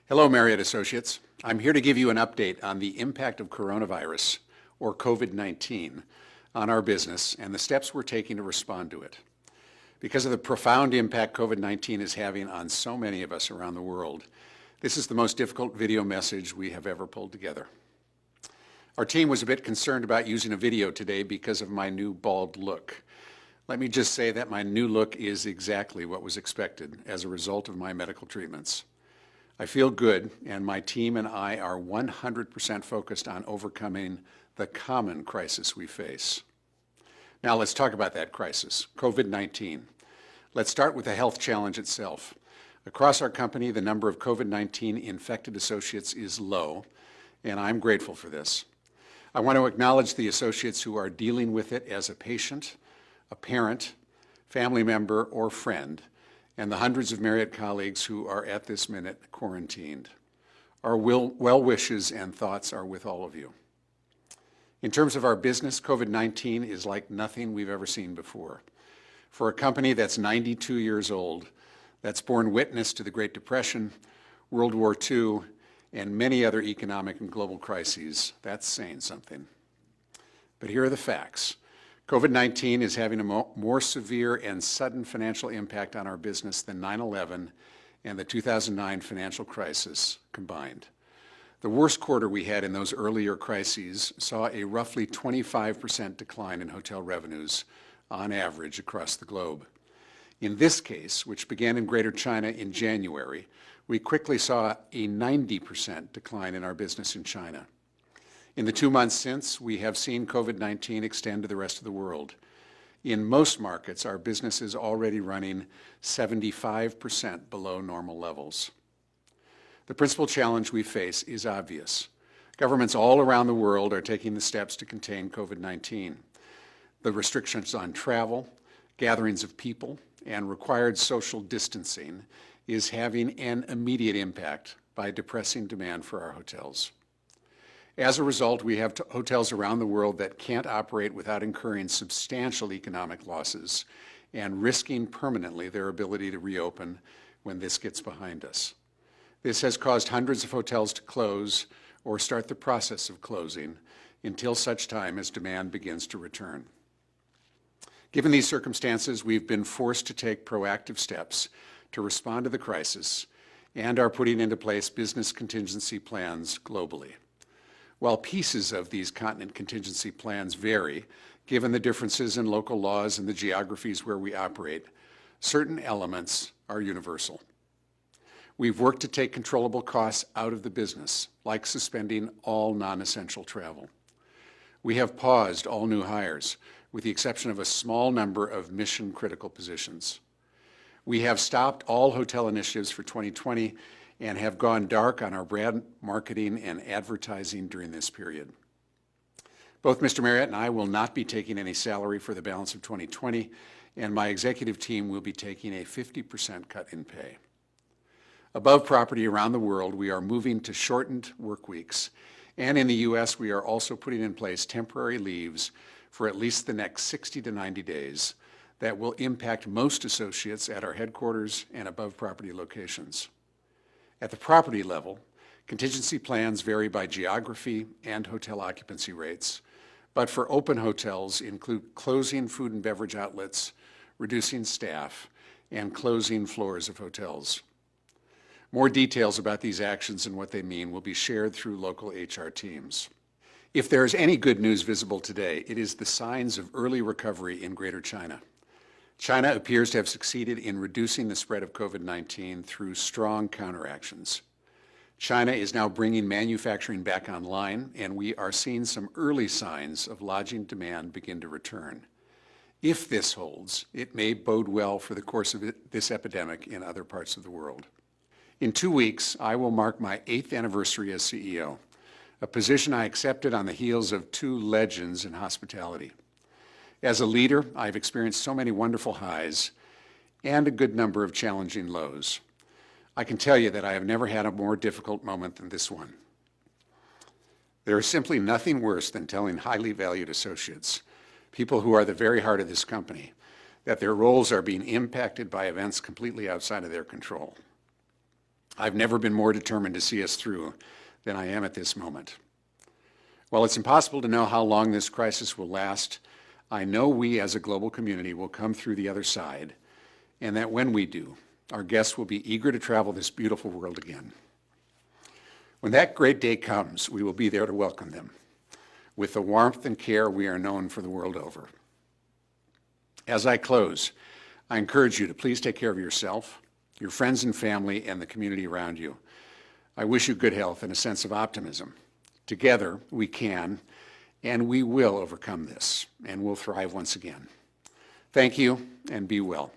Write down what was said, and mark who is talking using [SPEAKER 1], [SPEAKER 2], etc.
[SPEAKER 1] Hello, Marriott Associates. I'm here to give you an update on the impact of coronavirus, or COVID-19, on our business and the steps we're taking to respond to it. Because of the profound impact COVID-19 is having on so many of us around the world, this is the most difficult video message we have ever pulled together. Our team was a bit concerned about using a video today because of my new bald look. Let me just say that my new look is exactly what was expected as a result of my medical treatments. I feel good, and my team and I are 100% focused on overcoming the common crisis we face. Now let's talk about that crisis, COVID-19. Let's start with the health challenge itself. Across our company, the number of COVID-19 infected associates is low, and I'm grateful for this. I want to acknowledge the associates who are dealing with it as a patient, a parent, family member, or friend, and the hundreds of Marriott colleagues who are at this minute quarantined. Our well wishes and thoughts are with all of you. In terms of our business, COVID-19 is like nothing we've ever seen before. For a company that's 92 years old, that's borne witness to the Great Depression, World War II, and many other economic and global crises, that's saying something. But here are the facts. COVID-19 is having a more severe and sudden financial impact on our business than 9/11 and the 2009 financial crisis combined. The worst quarter we had in those earlier crises saw a roughly 25% decline in hotel revenues on average across the globe. In this case, which began in Greater China in January, we quickly saw a 90% decline in our business in China. In the 2 months since, we have seen COVID-19 extend to the rest of the world. In most markets, our business is already running 75% below normal levels. The principal challenge we face is obvious. Governments all around the world are taking the steps to contain COVID-19. The restrictions on travel, gatherings of people, and required social distancing is having an immediate impact by depressing demand for our hotels. As a result, we have hotels around the world that can't operate without incurring substantial economic losses and risking permanently their ability to reopen when this gets behind us. This has caused hundreds of hotels to close or start the process of closing until such time as demand begins to return. Given these circumstances, we've been forced to take proactive steps to respond to the crisis and are putting into place business contingency plans globally. While pieces of these continent contingency plans vary, given the differences in local laws and the geographies where we operate, certain elements are universal. We've worked to take controllable costs out of the business, like suspending all non-essential travel. We have paused all new hires, with the exception of a small number of mission-critical positions. We have stopped all hotel initiatives for 2020 and have gone dark on our brand marketing and advertising during this period. Both Mr. Marriott and I will not be taking any salary for the balance of 2020, and my executive team will be taking a 50% cut in pay. Above property around the world, we are moving to shortened work weeks, and in the U.S., we are also putting in place temporary leaves for at least the next 60 to 90 days that will impact most associates at our headquarters and above property locations. At the property level, contingency plans vary by geography and hotel occupancy rates, but for open hotels include closing food and beverage outlets, reducing staff, and closing floors of hotels. More details about these actions and what they mean will be shared through local HR teams. If there is any good news visible today, it is the signs of early recovery in Greater China. China appears to have succeeded in reducing the spread of COVID-19 through strong counteractions. China is now bringing manufacturing back online, and we are seeing some early signs of lodging demand begin to return. If this holds, it may bode well for the course of this epidemic in other parts of the world. In 2 weeks, I will mark my 8th anniversary as CEO, a position I accepted on the heels of 2 legends in hospitality. As a leader, I've experienced so many wonderful highs and a good number of challenging lows. I can tell you that I have never had a more difficult moment than this one. There is simply nothing worse than telling highly valued associates, people who are the very heart of this company, that their roles are being impacted by events completely outside of their control. I've never been more determined to see us through than I am at this moment. While it's impossible to know how long this crisis will last, I know we as a global community will come through the other side, and that when we do, our guests will be eager to travel this beautiful world again. When that great day comes, we will be there to welcome them with the warmth and care we are known for the world over. As I close, I encourage you to please take care of yourself, your friends and family, and the community around you. I wish you good health and a sense of optimism. Together, we can and we will overcome this, and we'll thrive once again. Thank you, and be well.